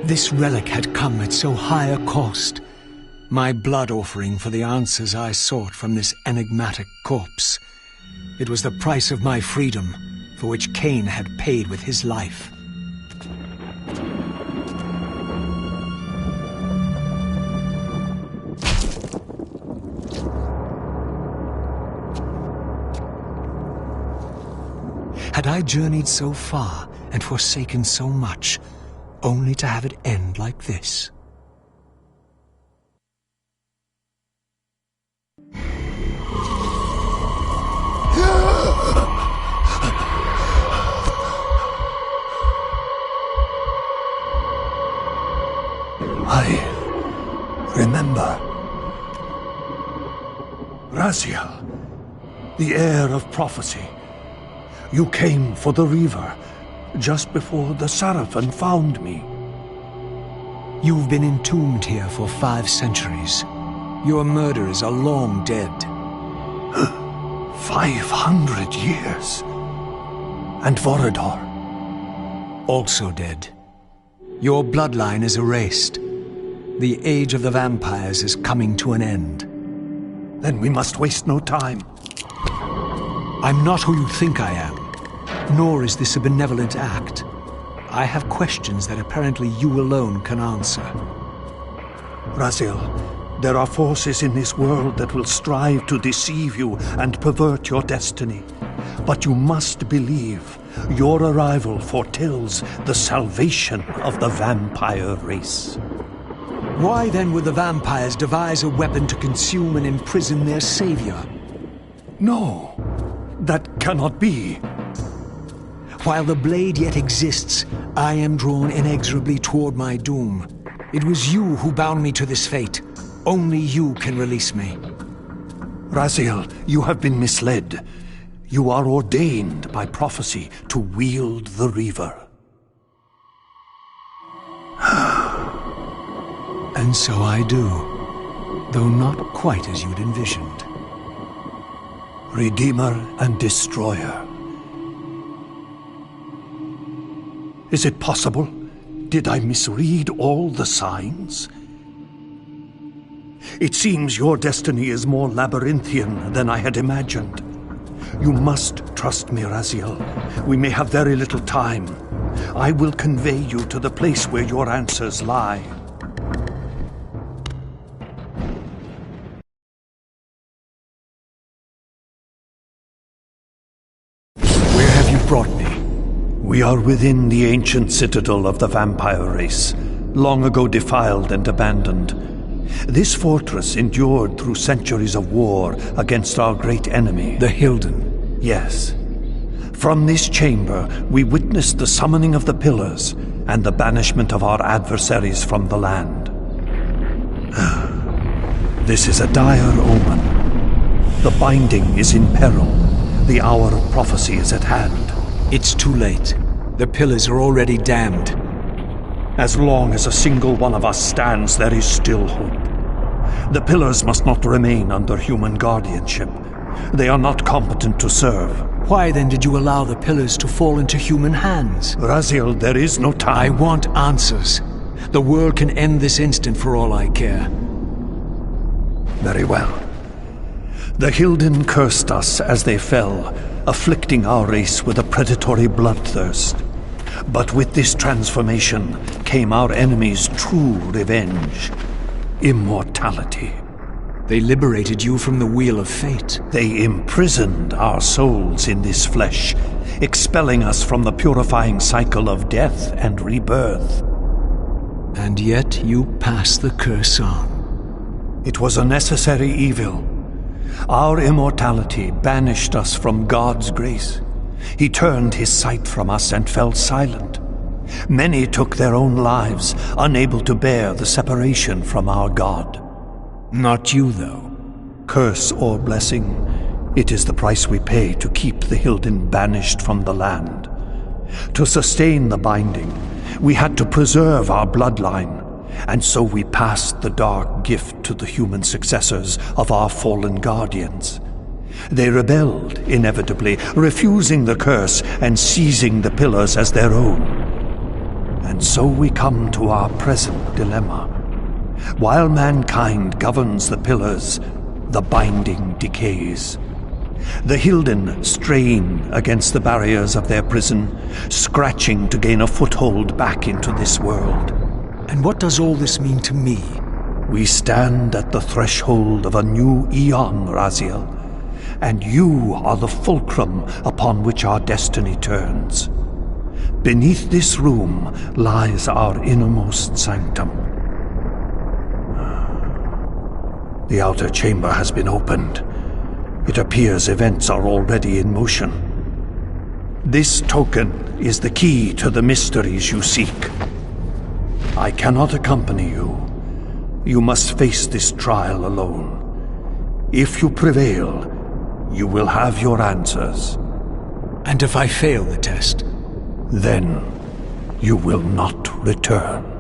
This relic had come at so high a cost. My blood offering for the answers I sought from this enigmatic corpse. It was the price of my freedom, for which Kain had paid with his life. Had I journeyed so far and forsaken so much, only to have it end like this? I remember. Raziel, the heir of prophecy. You came for the Reaver, just before the Seraphim found me. You've been entombed here for 5 centuries. Your murderers are long dead. 500 years. And Vorador? Also dead. Your bloodline is erased. The age of the vampires is coming to an end. Then we must waste no time. I'm not who you think I am. Nor is this a benevolent act. I have questions that apparently you alone can answer. Raziel, there are forces in this world that will strive to deceive you and pervert your destiny. But you must believe your arrival foretells the salvation of the vampire race. Why then would the vampires devise a weapon to consume and imprison their savior? No, that cannot be. While the blade yet exists, I am drawn inexorably toward my doom. It was you who bound me to this fate. Only you can release me. Raziel, you have been misled. You are ordained by prophecy to wield the Reaver. And so I do, though not quite as you'd envisioned. Redeemer and Destroyer. Is it possible? Did I misread all the signs? It seems your destiny is more labyrinthian than I had imagined. You must trust me, Raziel. We may have very little time. I will convey you to the place where your answers lie. Where have you brought me? We are within the ancient citadel of the vampire race, long ago defiled and abandoned. This fortress endured through centuries of war against our great enemy, The Hilden. Yes. From this chamber, we witnessed the summoning of the Pillars and the banishment of our adversaries from the land. This is a dire omen. The binding is in peril. The hour of prophecy is at hand. It's too late. The Pillars are already damned. As long as a single one of us stands, there is still hope. The Pillars must not remain under human guardianship. They are not competent to serve. Why then did you allow the Pillars to fall into human hands? Raziel, there is no time. I want answers. The world can end this instant for all I care. Very well. The Hilden cursed us as they fell, afflicting our race with a predatory bloodthirst. But with this transformation came our enemy's true revenge: immortality. They liberated you from the wheel of fate. They imprisoned our souls in this flesh, expelling us from the purifying cycle of death and rebirth. And yet you pass the curse on. It was a necessary evil. Our immortality banished us from God's grace. He turned his sight from us and fell silent. Many took their own lives, unable to bear the separation from our God. Not you, though. Curse or blessing, it is the price we pay to keep the Hilden banished from the land. To sustain the binding, we had to preserve our bloodline, and so we passed the dark gift to the human successors of our fallen guardians. They rebelled, inevitably, refusing the curse and seizing the pillars as their own. And so we come to our present dilemma. While mankind governs the pillars, the binding decays. The Hilden strain against the barriers of their prison, scratching to gain a foothold back into this world. And what does all this mean to me? We stand at the threshold of a new eon, Raziel, and you are the fulcrum upon which our destiny turns. Beneath this room lies our innermost sanctum. The outer chamber has been opened. It appears events are already in motion. This token is the key to the mysteries you seek. I cannot accompany you. You must face this trial alone. If you prevail, you will have your answers. And if I fail the test? Then you will not return.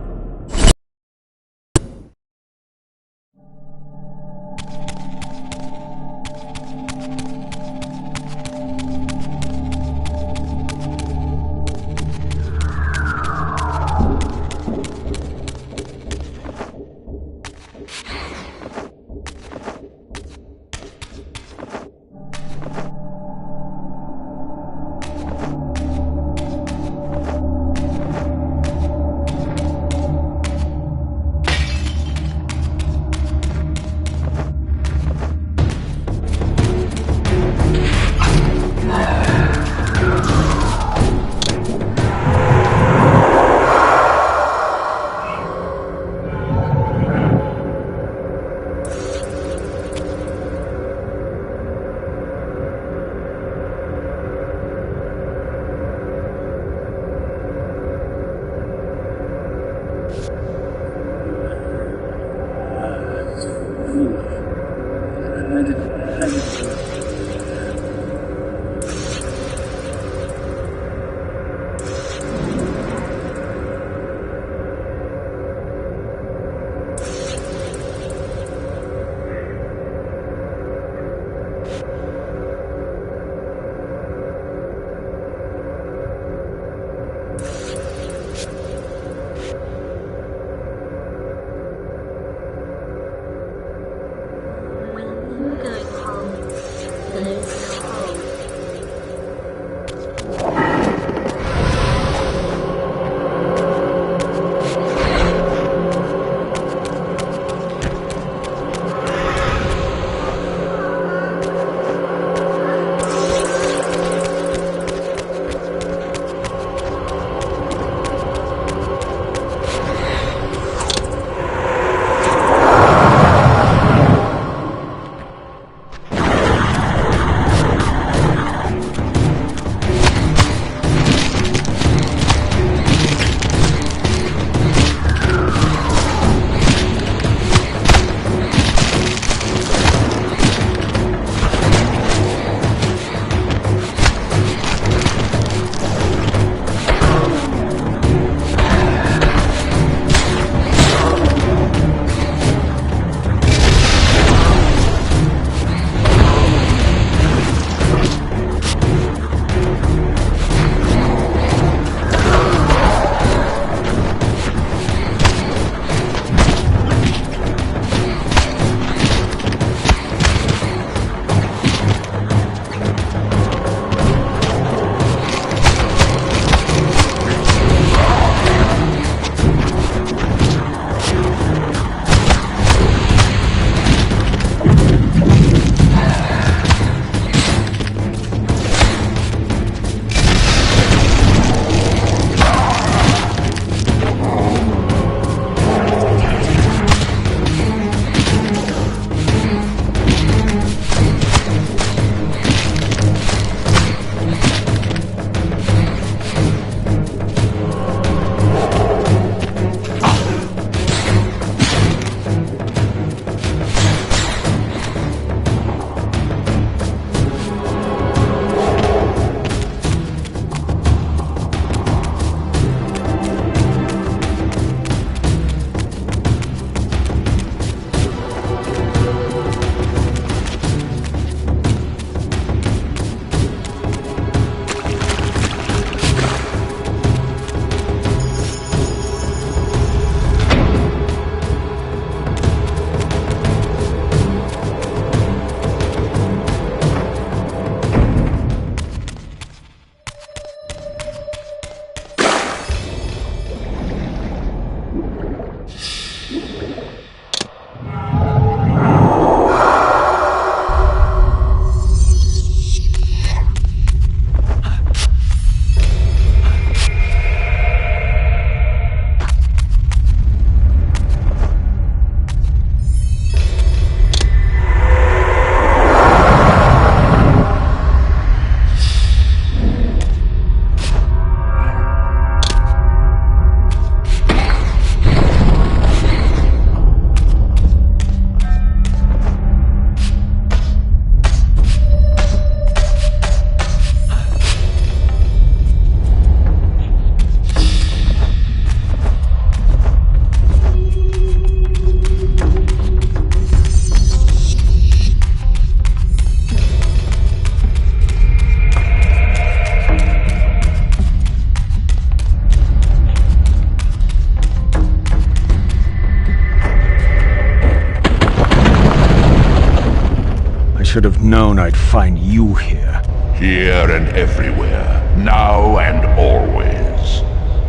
should have known I'd find you here. Here and everywhere, now and always.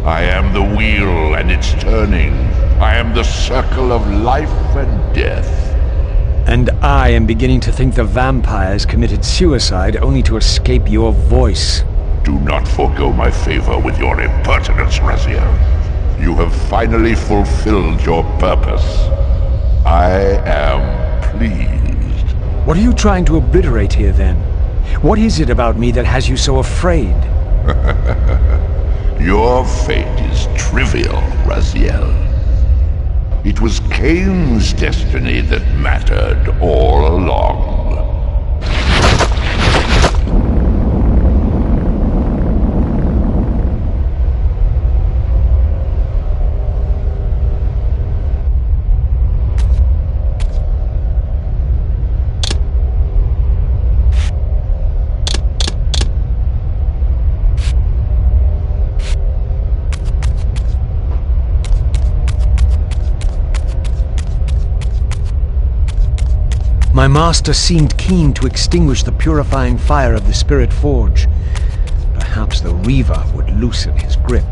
I am the wheel and its turning. I am the circle of life and death. And I am beginning to think the vampires committed suicide only to escape your voice. Do not forego my favor with your impertinence, Raziel. You have finally fulfilled your purpose. I am pleased. What are you trying to obliterate here, then? What is it about me that has you so afraid? Your fate is trivial, Raziel. It was Kain's destiny that mattered all along. My master seemed keen to extinguish the purifying fire of the Spirit Forge. Perhaps the Reaver would loosen his grip.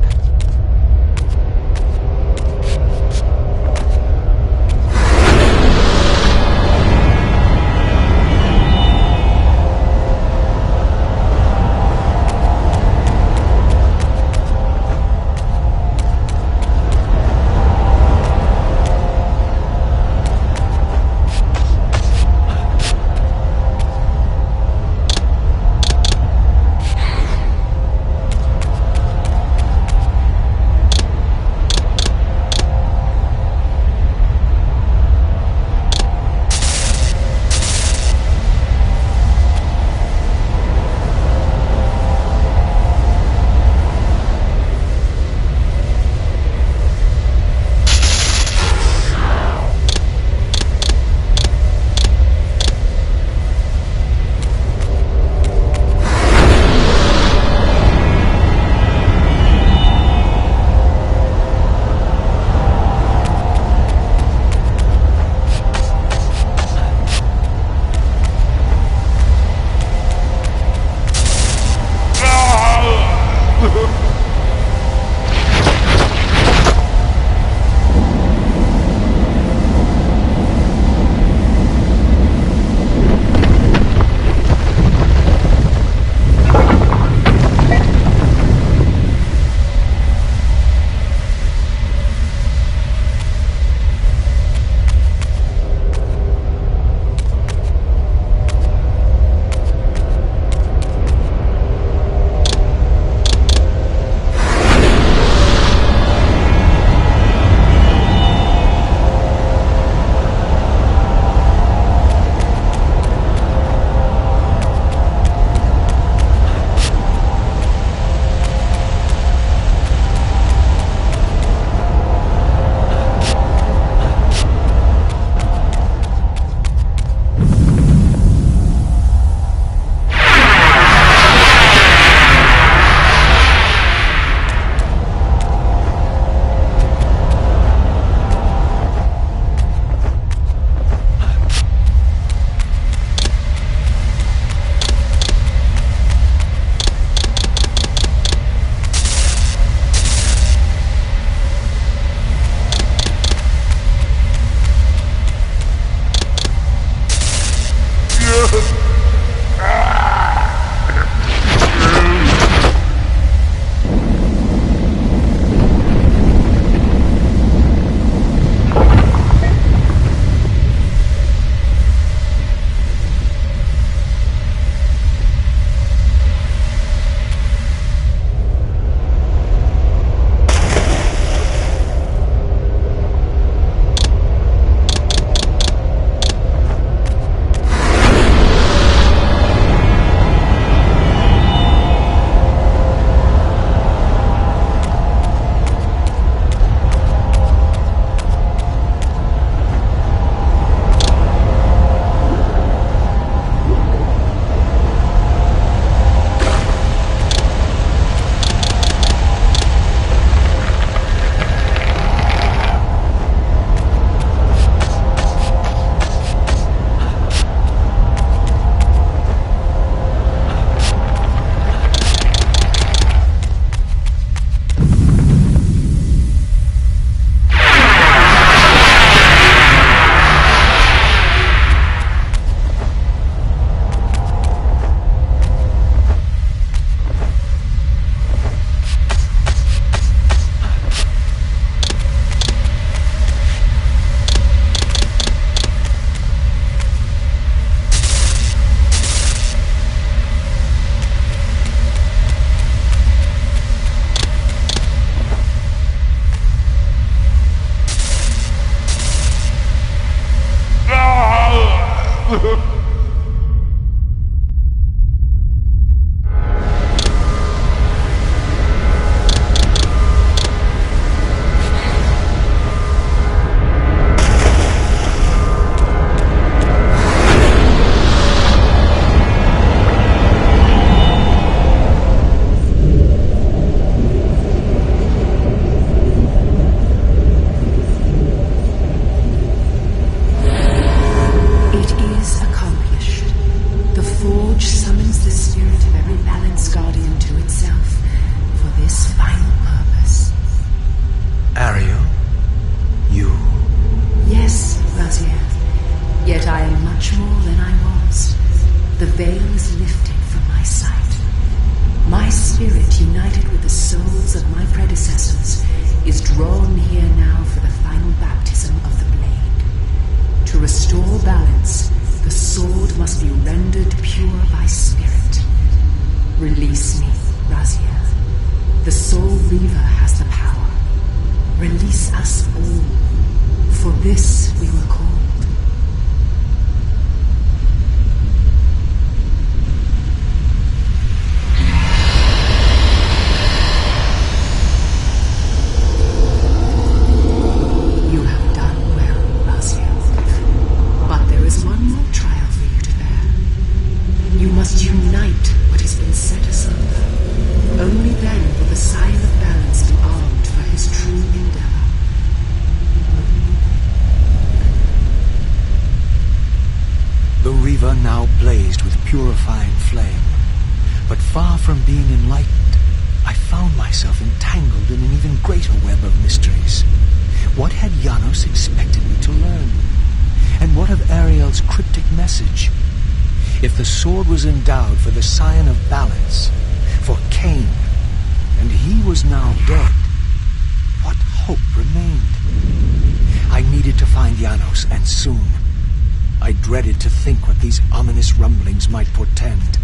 The veil is lifted from my sight. My spirit, united with the souls of my predecessors, is drawn here now for the final baptism of the blade. To restore balance, the sword must be rendered pure by spirit. Release me, Raziel. The Soul Reaver has the power. Release us all. For this we were called. You have done well, Raziel. But there is one more trial for you to bear. You must unite what has been set asunder. Only then will the Scion of Balance be armed for his true endeavor. The Reaver now blazed with purifying flame, but far from being enlightened, I found myself entangled in an even greater web of mysteries. What had Janos expected me to learn? And what of Ariel's cryptic message? If the sword was endowed for the Scion of Balance, for Kain, and he was now dead, what hope remained? I needed to find Janos, and soon. I dreaded to think what these ominous rumblings might portend.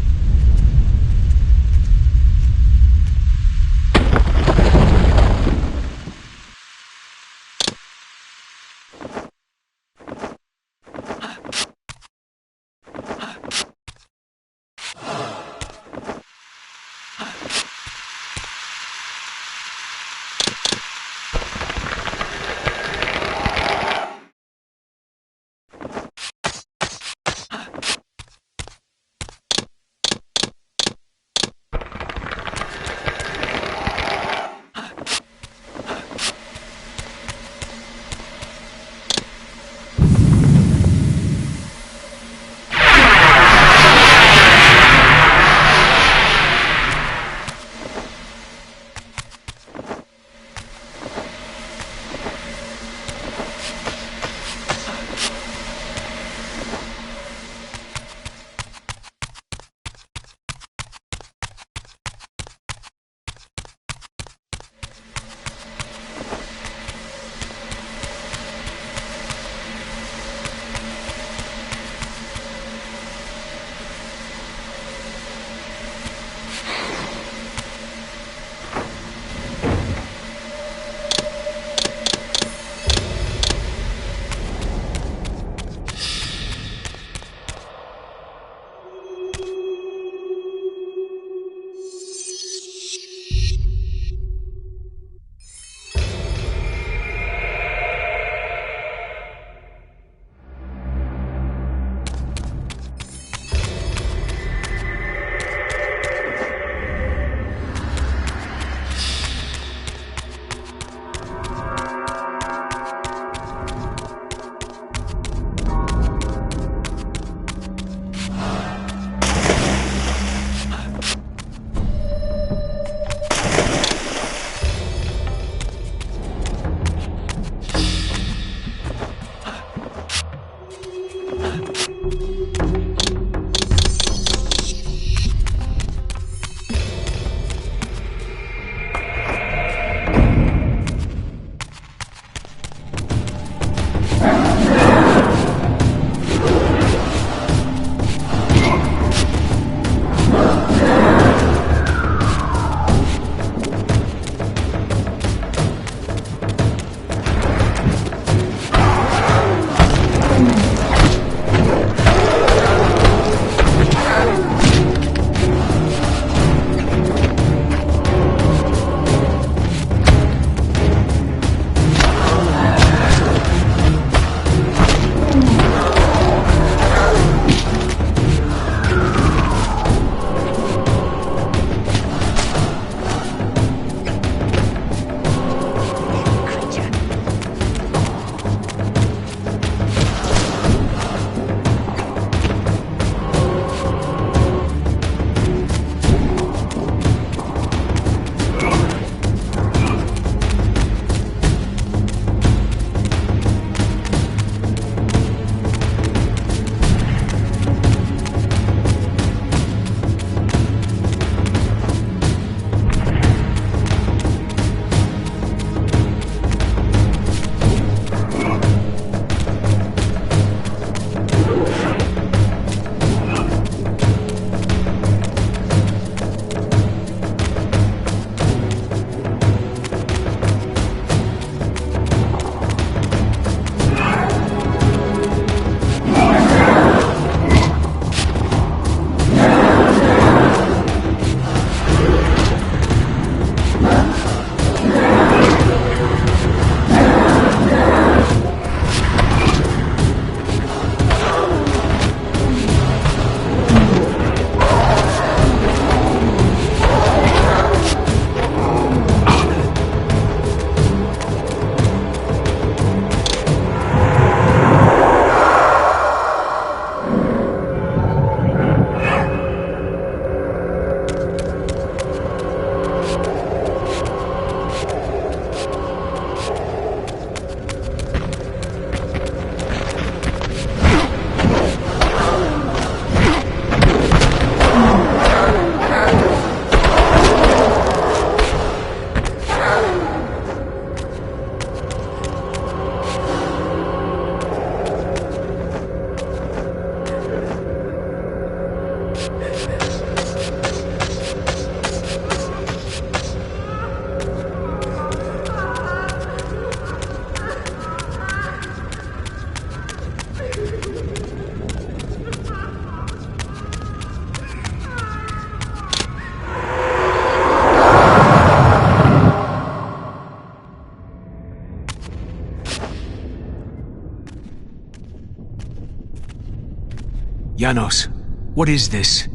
Janos, what is this?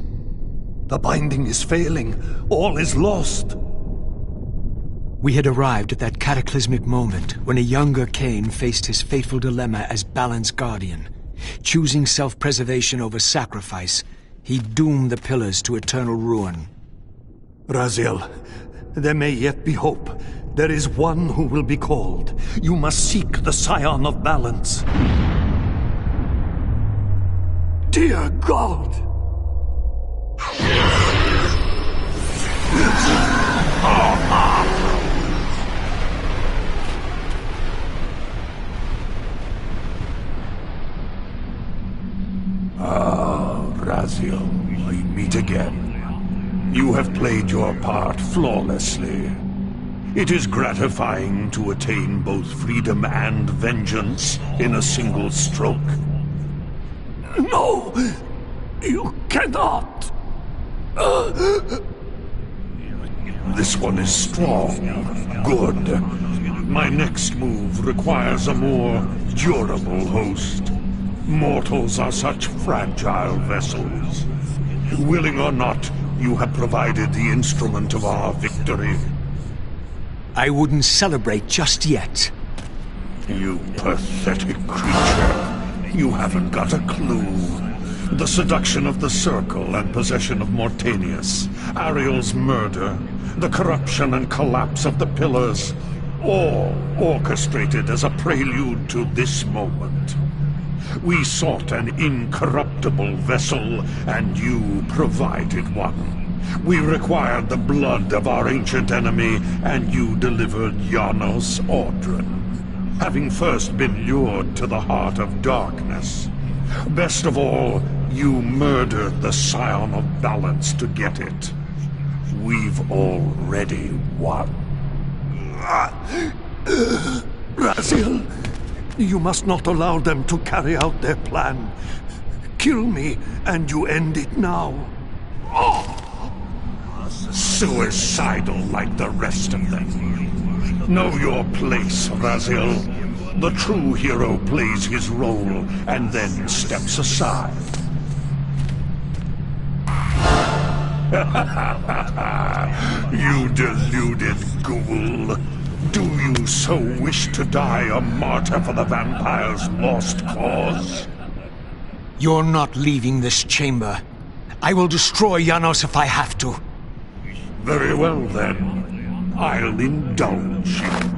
The binding is failing. All is lost. We had arrived at that cataclysmic moment when a younger Kain faced his fateful dilemma as Balance Guardian. Choosing self-preservation over sacrifice, he doomed the pillars to eternal ruin. Raziel, there may yet be hope. There is one who will be called. You must seek the Scion of Balance. Dear God! Raziel, we meet again. You have played your part flawlessly. It is gratifying to attain both freedom and vengeance in a single stroke. No! You cannot! This one is strong. Good. My next move requires a more durable host. Mortals are such fragile vessels. Willing or not, you have provided the instrument of our victory. I wouldn't celebrate just yet. You pathetic creature. You haven't got a clue. The seduction of the Circle and possession of Mortanius, Ariel's murder, the corruption and collapse of the Pillars, all orchestrated as a prelude to this moment. We sought an incorruptible vessel, and you provided one. We required the blood of our ancient enemy, and you delivered Janos Audron, having first been lured to the heart of darkness. Best of all, you murdered the Scion of Balance to get it. We've already won. Raziel, you must not allow them to carry out their plan. Kill me, and you end it now. Suicidal like the rest of them. Know your place, Raziel. The true hero plays his role and then steps aside. You deluded ghoul. Do you so wish to die a martyr for the vampire's lost cause? You're not leaving this chamber. I will destroy Janos if I have to. Very well then. I'll indulge you.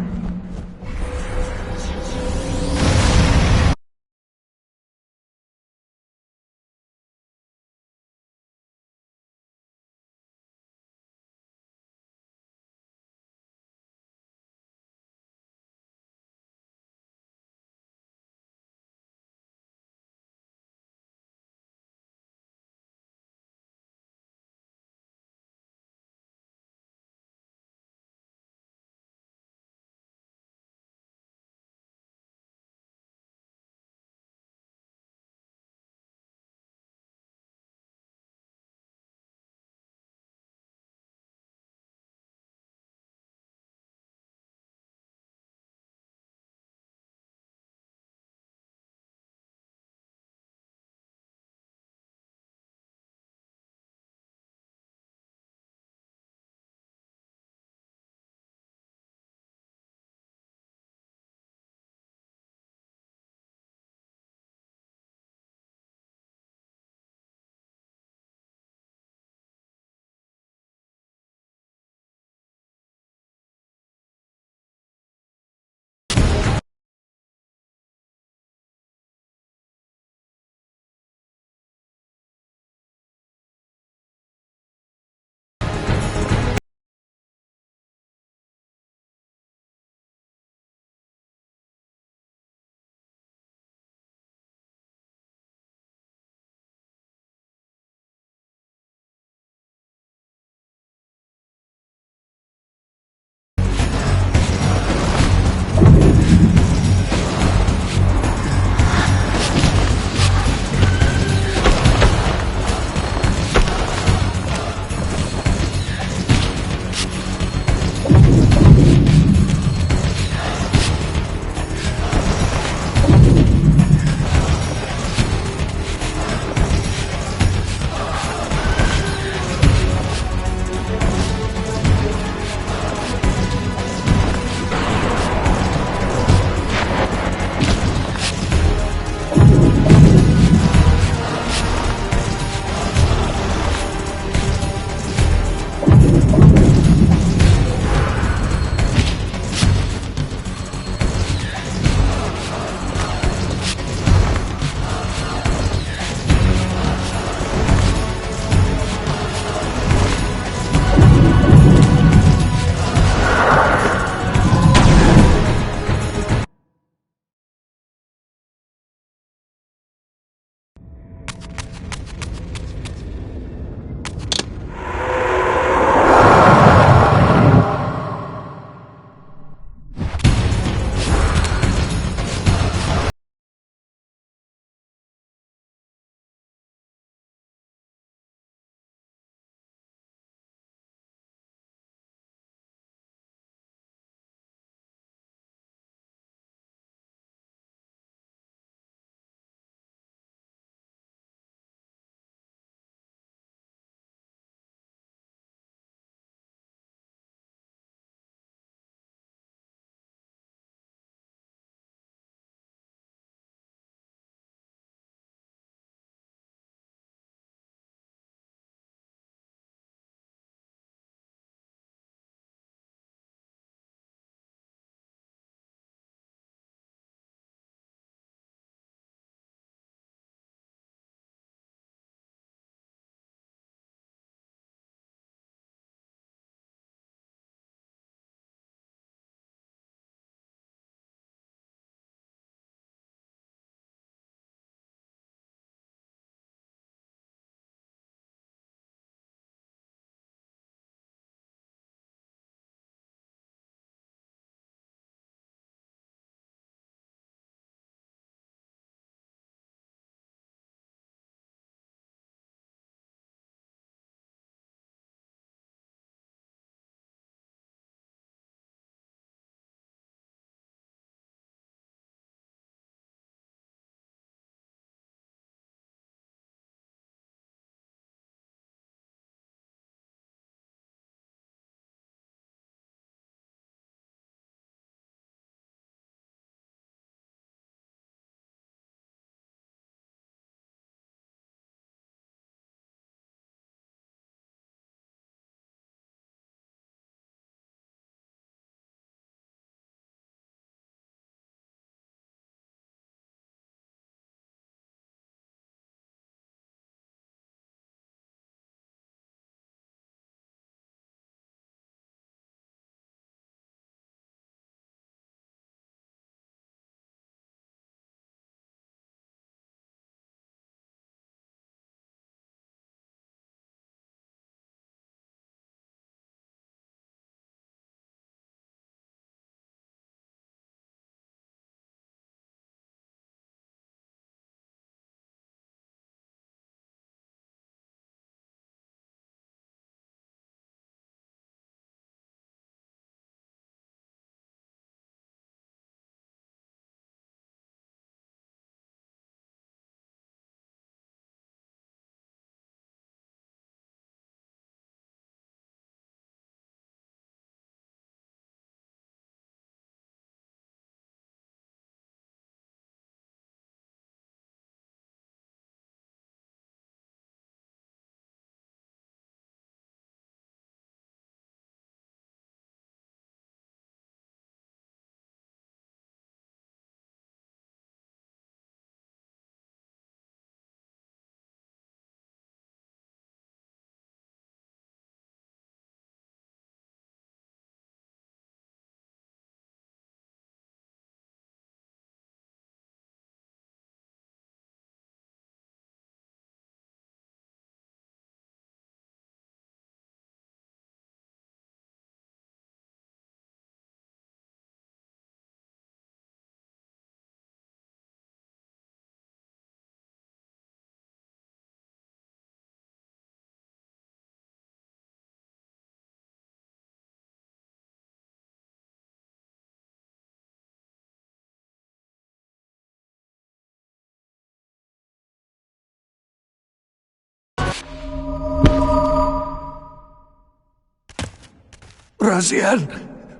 Raziel,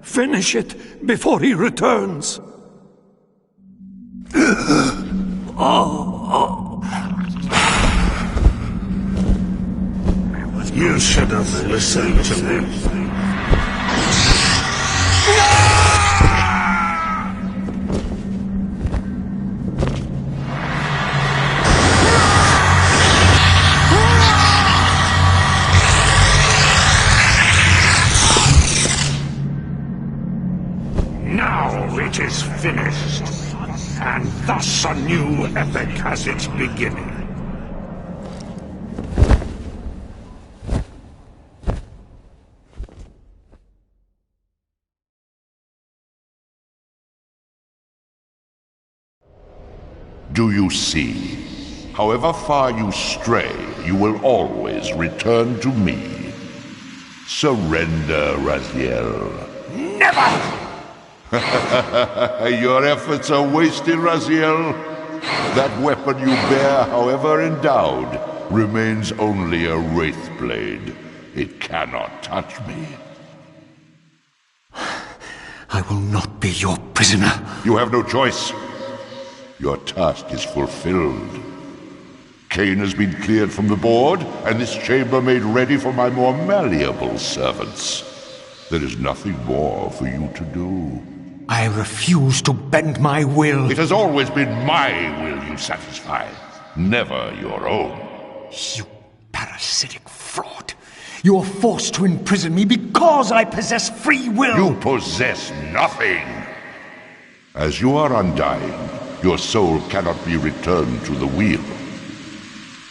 finish it before he returns. You should have listened to me. Now it is finished, and thus a new epic has its beginning. Do you see? However far you stray, you will always return to me. Surrender, Raziel. Never! Your efforts are wasted, Raziel. That weapon you bear, however endowed, remains only a wraith blade. It cannot touch me. I will not be your prisoner. You have no choice. Your task is fulfilled. Kain has been cleared from the board, and this chamber made ready for my more malleable servants. There is nothing more for you to do. I refuse to bend my will. It has always been my will you satisfy, never your own. You parasitic fraud. You are forced to imprison me because I possess free will. You possess nothing. As you are undying, your soul cannot be returned to the wheel.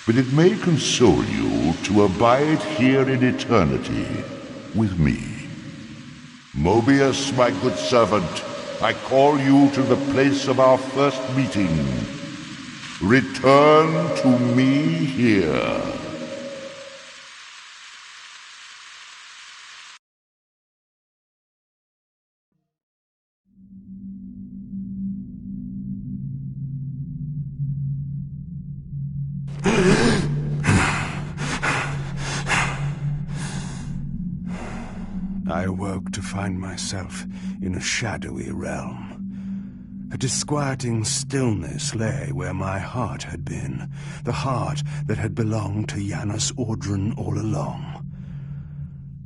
But it may console you to abide here in eternity with me. Mobius, my good servant, I call you to the place of our first meeting. Return to me here. I awoke to find myself in a shadowy realm. A disquieting stillness lay where my heart had been, the heart that had belonged to Janus Audrun all along.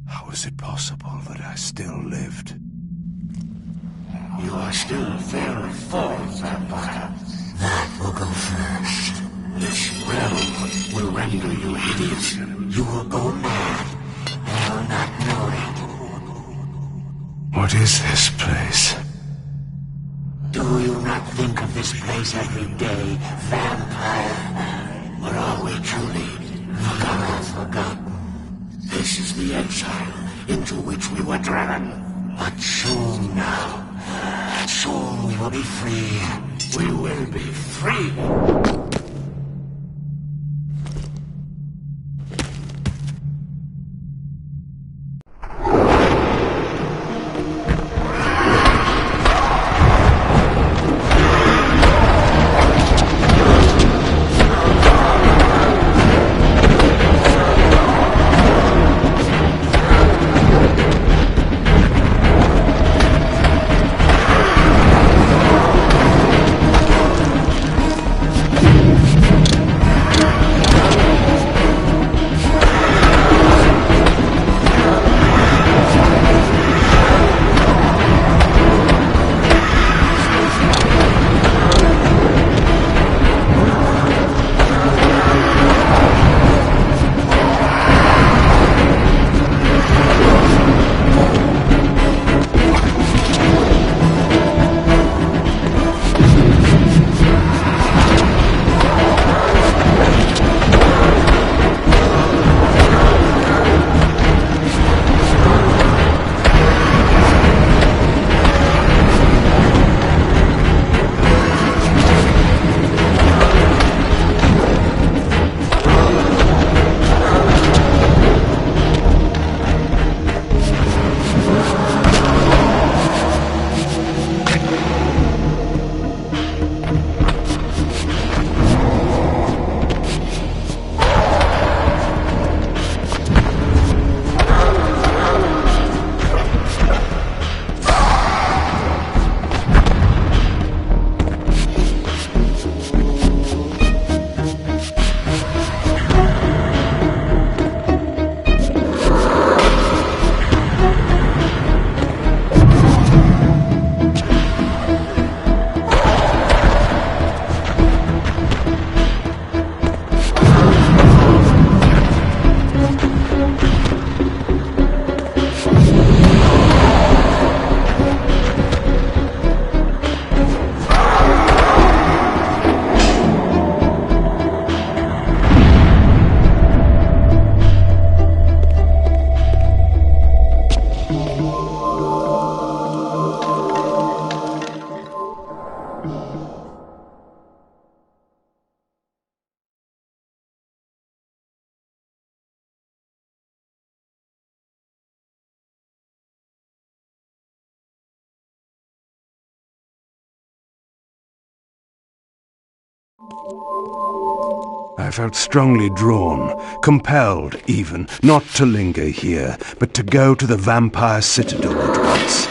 How was it possible that I still lived? You are still very forth, Vampire. That will go first. This realm will render you hideous. You will go mad, and will not know it. What is this place? Do you not think of this place every day, Vampire? Or are we truly forgotten? This is the exile into which we were driven. But soon now, soon we will be free. We will be free. I felt strongly drawn, compelled even, not to linger here, but to go to the vampire citadel at once.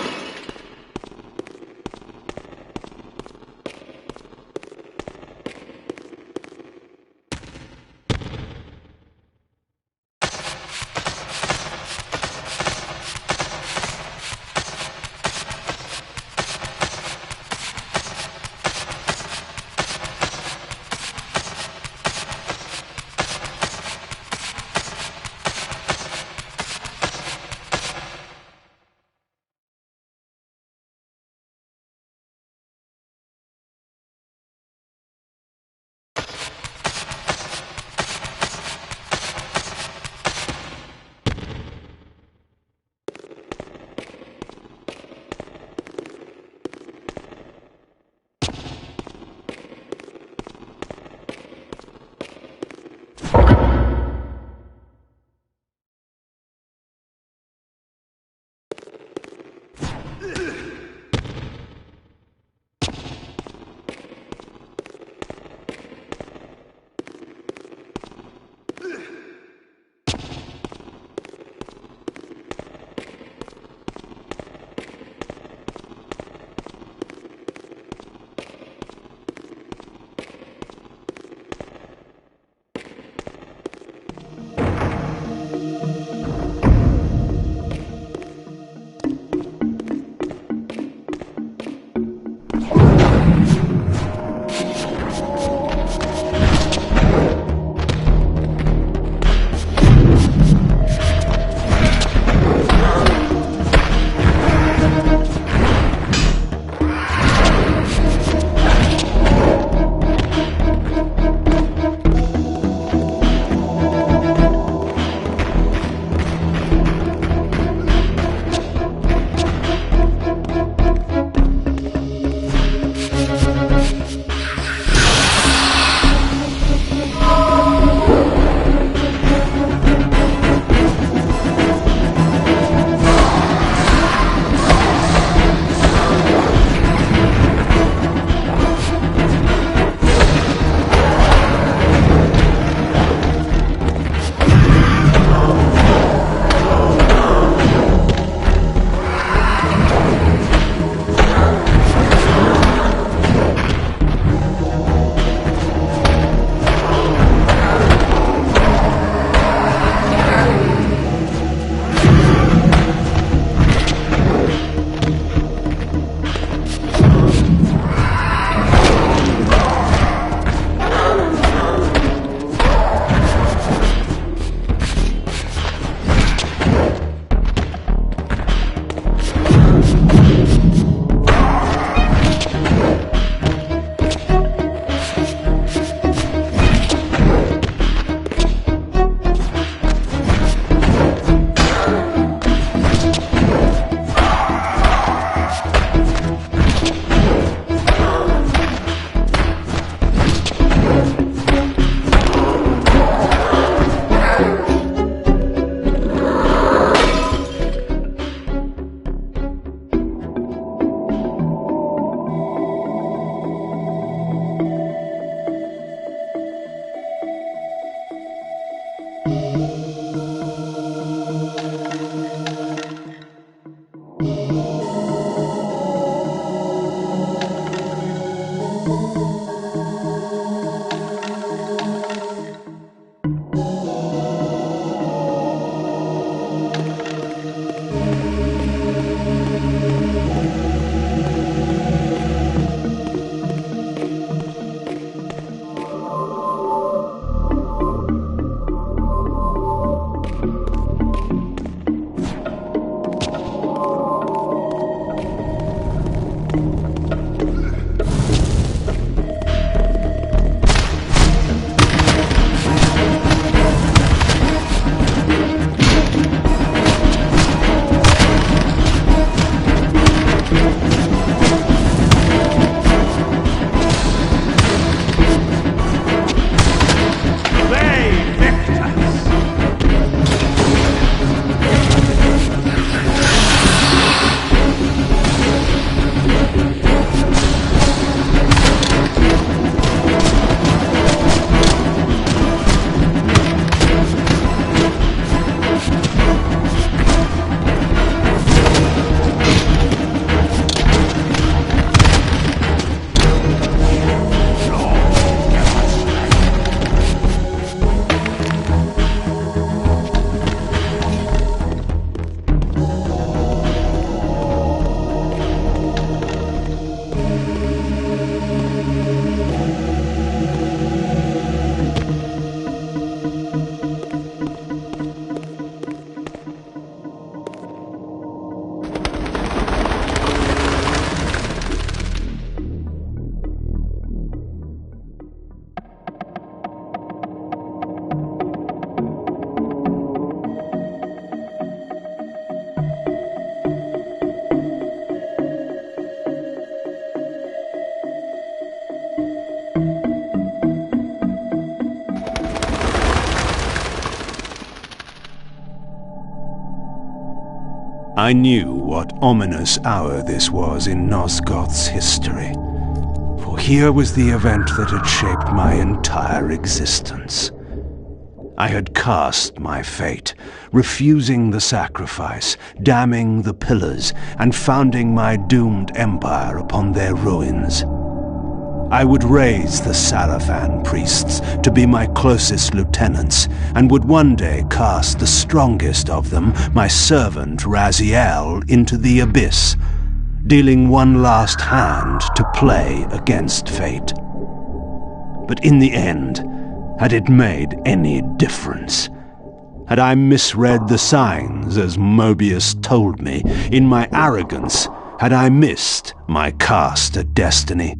I knew what ominous hour this was in Nosgoth's history, for here was the event that had shaped my entire existence. I had cast my fate, refusing the sacrifice, damning the pillars, and founding my doomed empire upon their ruins. I would raise the Sarafan priests to be my closest lieutenants, and would one day cast the strongest of them, my servant Raziel, into the abyss, dealing one last hand to play against fate. But in the end, had it made any difference? Had I misread the signs, as Mobius told me? In my arrogance, had I missed my cast at destiny?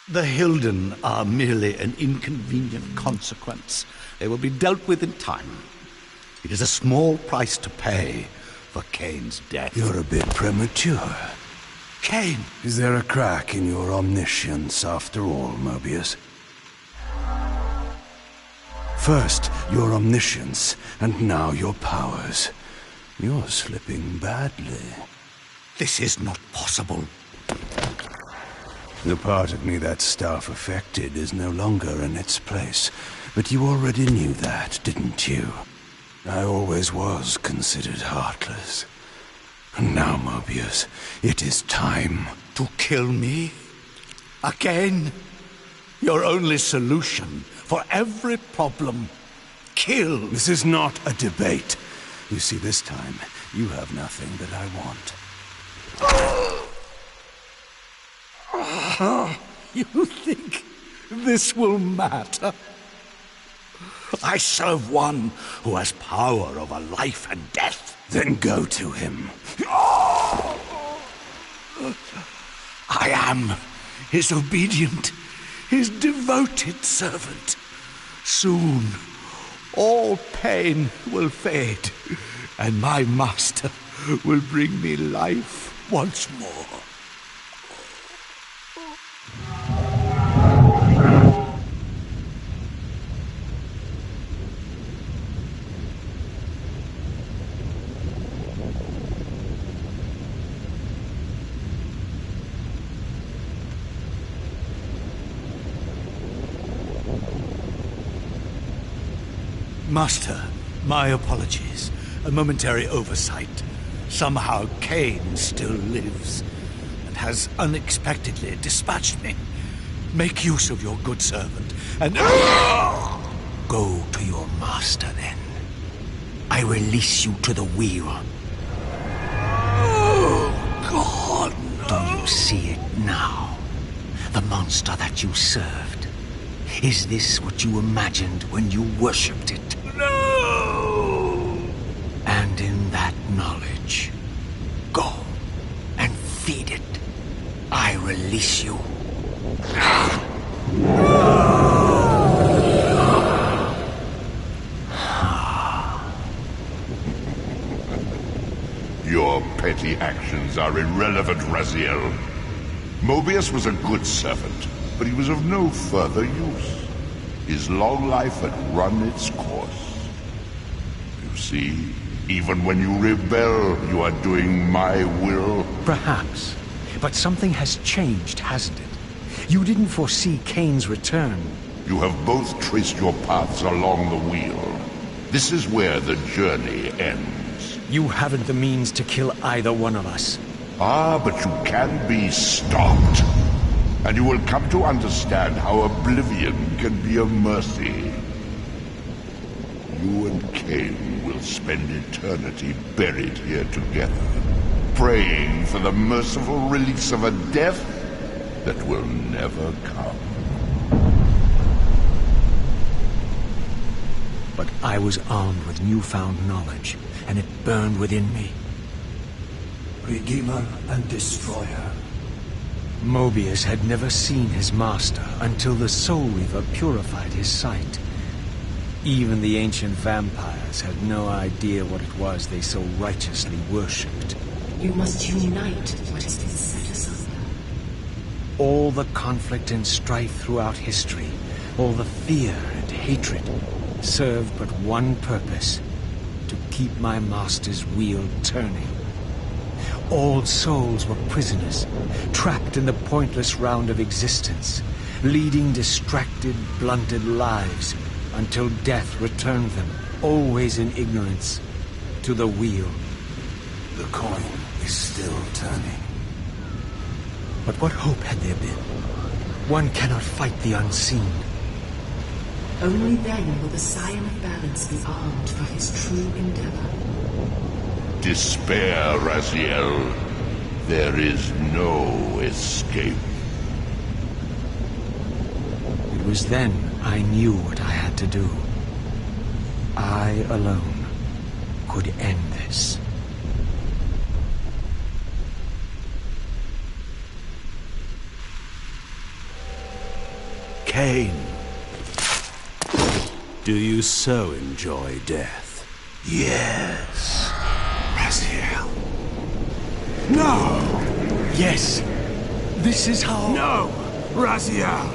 The Hilden are merely an inconvenient consequence. They will be dealt with in time. It is a small price to pay for Kain's death. You're a bit premature. Kain! Is there a crack in your omniscience after all, Mobius? First, your omniscience, and now your powers. You're slipping badly. This is not possible. The part of me that staff affected is no longer in its place. But you already knew that, didn't you? I always was considered heartless. And now, Mobius, it is time. To kill me? Again? Your only solution for every problem. Kill. This is not a debate. You see, this time, you have nothing that I want. You think this will matter? I serve one who has power over life and death. Then go to him. I am his obedient, his devoted servant. Soon, all pain will fade, and my master will bring me life once more. Master, my apologies. A momentary oversight. Somehow Kain still lives, and has unexpectedly dispatched me. Make use of your good servant, and... Go to your master, then. I release you to the wheel. Oh, God, see it now? The monster that you served. Is this what you imagined when you worshipped it? No! And in that knowledge, go and feed it. I release you. Your petty actions are irrelevant, Raziel. Mobius was a good servant, but he was of no further use. His long life had run its course. You see, even when you rebel, you are doing my will. Perhaps. But something has changed, hasn't it? You didn't foresee Kain's return. You have both traced your paths along the wheel. This is where the journey ends. You haven't the means to kill either one of us. Ah, but you can be stopped. And you will come to understand how oblivion can be a mercy. You and Kain will spend eternity buried here together, praying for the merciful release of a death that will never come. But I was armed with newfound knowledge, and it burned within me. Redeemer and Destroyer. Mobius had never seen his master until the Soul Reaver purified his sight. Even the ancient vampires had no idea what it was they so righteously worshipped. You must unite what has been set asunder. All the conflict and strife throughout history, all the fear and hatred, served but one purpose: to keep my master's wheel turning. All souls were prisoners, trapped in the pointless round of existence, leading distracted, blunted lives until death returned them, always in ignorance, to the wheel. The coin is still turning. But what hope had there been? One cannot fight the unseen. Only then will the Scion of Balance be armed for his true endeavor. Despair, Raziel. There is no escape. It was then I knew what I had to do. I alone could end this. Kain, do you so enjoy death? Yes. Raziel. No! Yes, this is how... No! Raziel!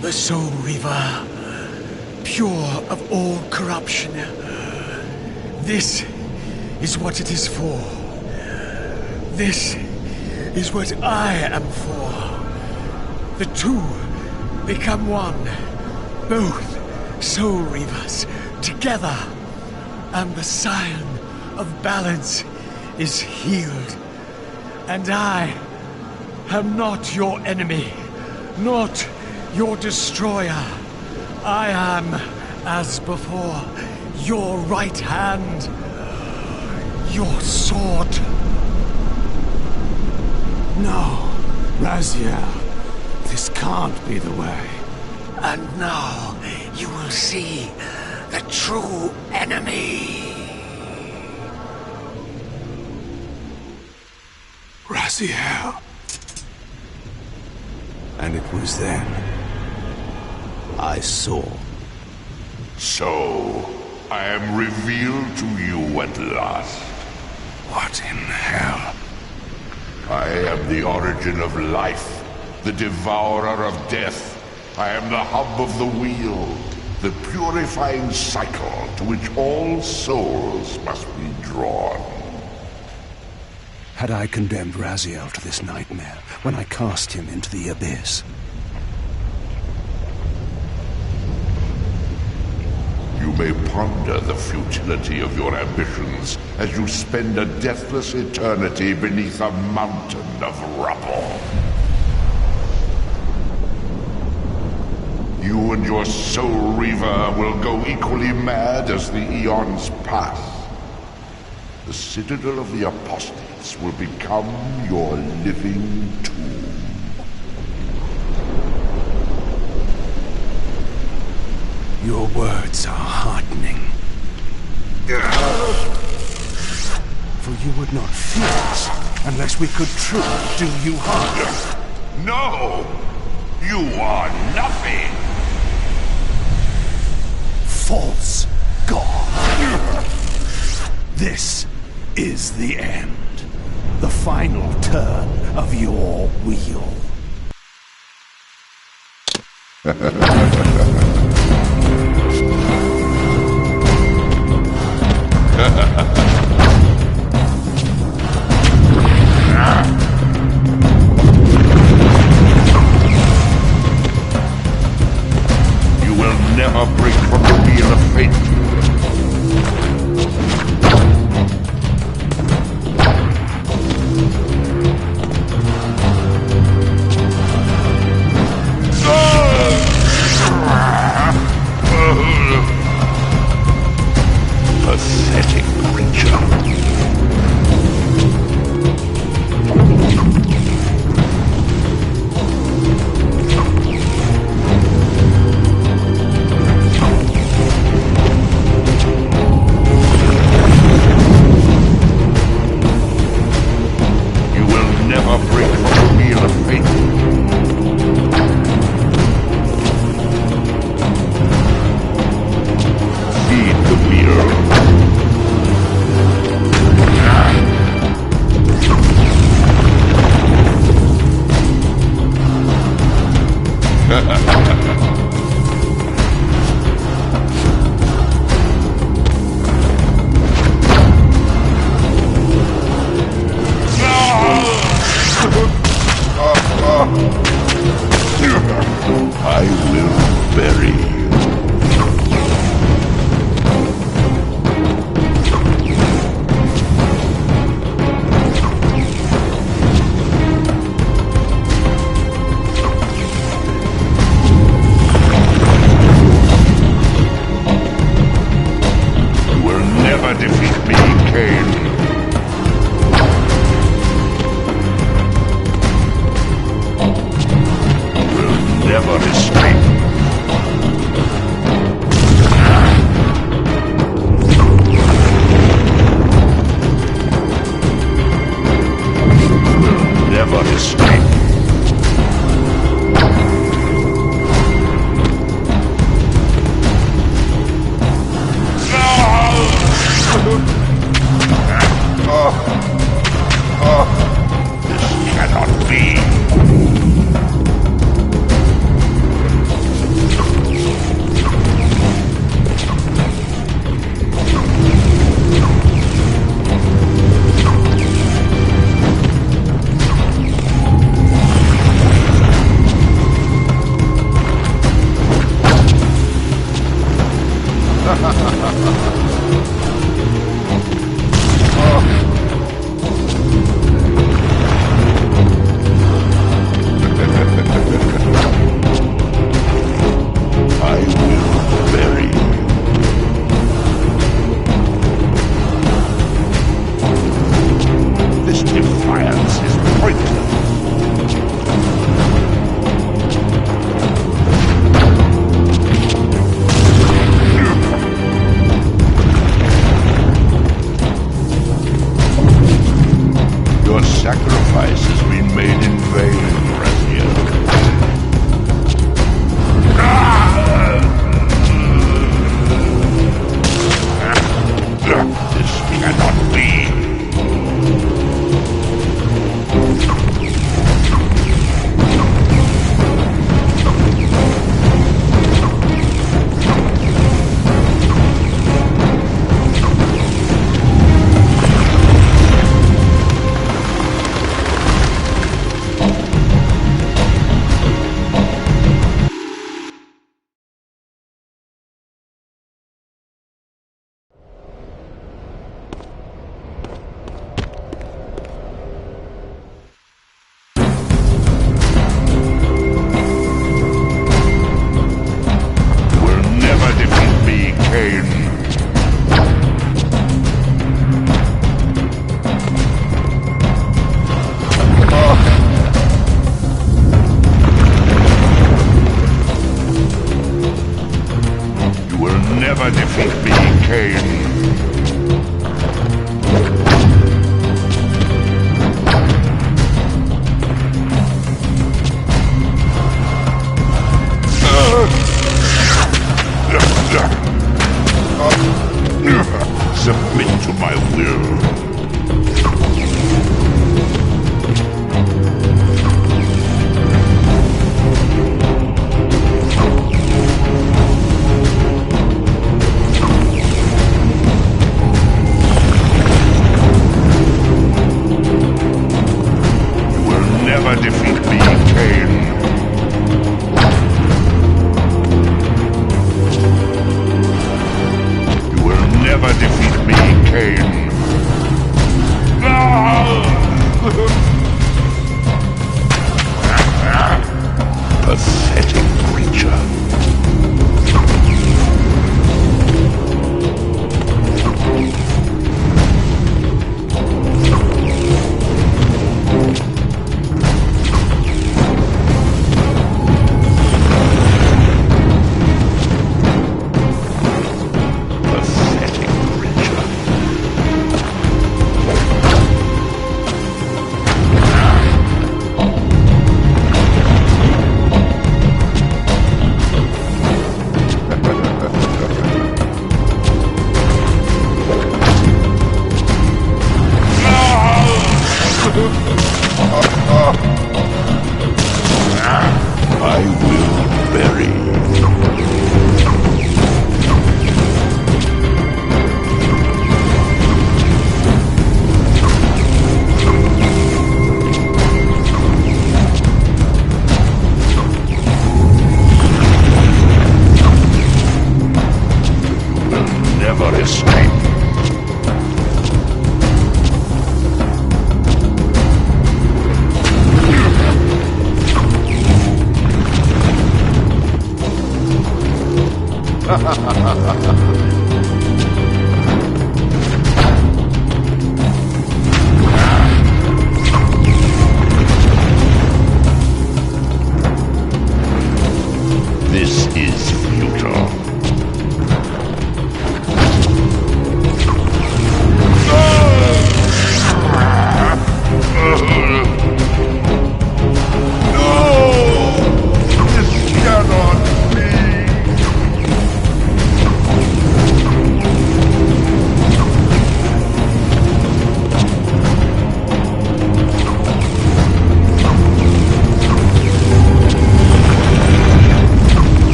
The Soul Reaver, pure of all corruption. This is what it is for. This is what I am for. The two become one. Both Soul Reavers together. And the Scion of Balance is healed. And I am not your enemy, not your destroyer. I am, as before, your right hand, your sword. No, Raziel, this can't be the way. And now you will see the true enemy. Raziel. And it was then I saw. So, I am revealed to you at last. What in hell? I am the origin of life, the devourer of death. I am the hub of the wheel, the purifying cycle to which all souls must be drawn. Had I condemned Raziel to this nightmare when I cast him into the abyss? You may ponder the futility of your ambitions as you spend a deathless eternity beneath a mountain of rubble. You and your Soul Reaver will go equally mad as the eons pass. The Citadel of the Apostates will become your living tomb. Your words are heartening. For you would not fear us unless we could truly do you harm. No! You are nothing! False god! This is the end. The final turn of your wheel. You will never break from the wheel of fate. Pathetic creature. You will never break from the wheel of fate. Feed the wheel. I will bury you. You will never defeat me, Kain. Never escape. Will never escape. This cannot be. I will bury you. This defiance is pointless. never defeat me, Kain. Submit to my will. You will never defeat me, Kain. You will never defeat me, Kain. Pathetic creature. Pathetic creature. I will bury you. Never escape. This is futile. No! This cannot be!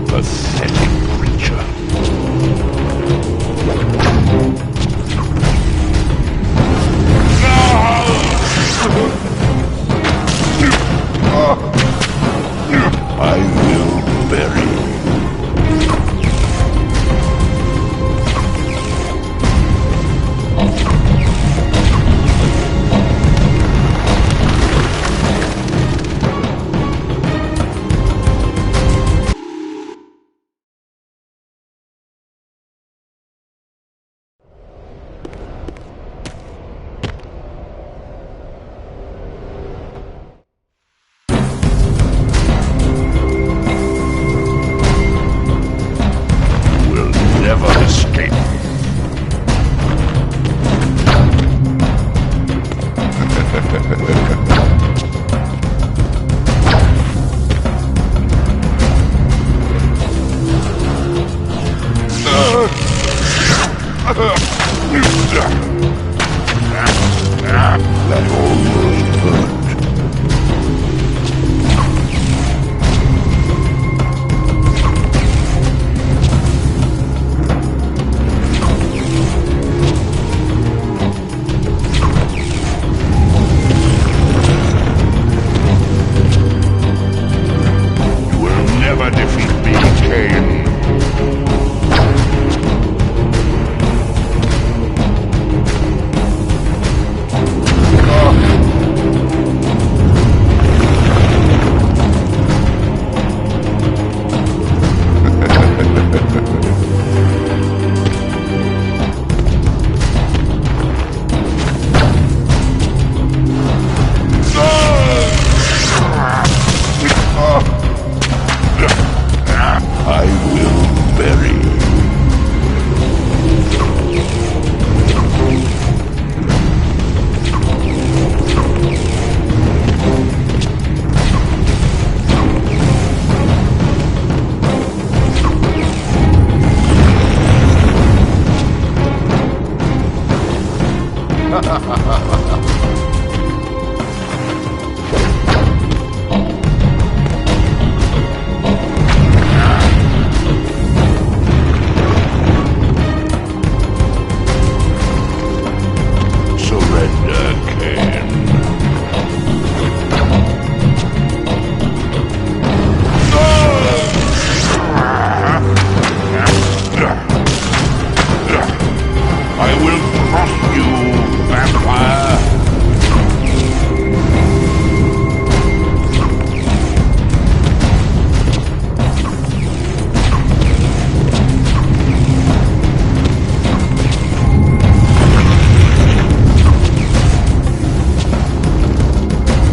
Pathetic creature. I will bury you. Surrender, Kain. I will cross you, vampire.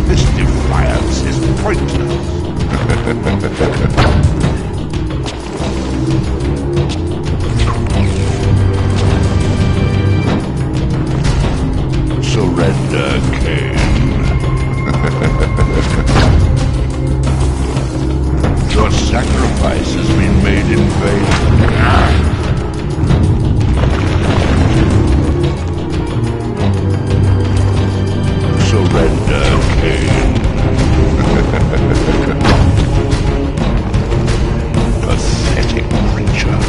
This defiance is pointless. Surrender, Kain. Your sacrifice has been made in vain. Surrender, Kain. Pathetic creature.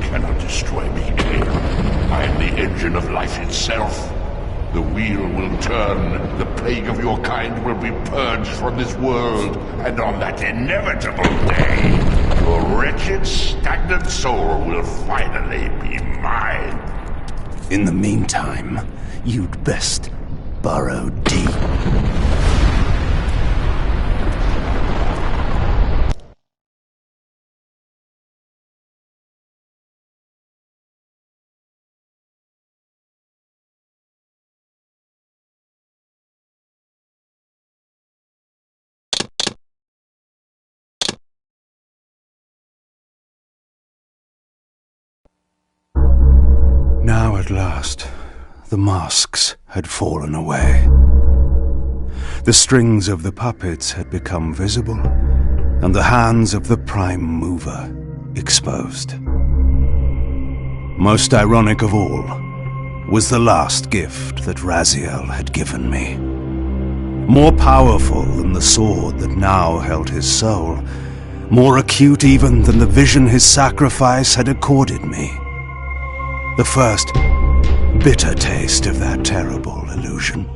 Cannot destroy me, Kain. I am the engine of life itself. The wheel will turn, the plague of your kind will be purged from this world, and on that inevitable day, your wretched, stagnant soul will finally be mine. In the meantime, you'd best burrow deep. Now at last, the masks had fallen away. The strings of the puppets had become visible, and the hands of the Prime Mover exposed. Most ironic of all was the last gift that Raziel had given me. More powerful than the sword that now held his soul, more acute even than the vision his sacrifice had accorded me. The first bitter taste of that terrible illusion.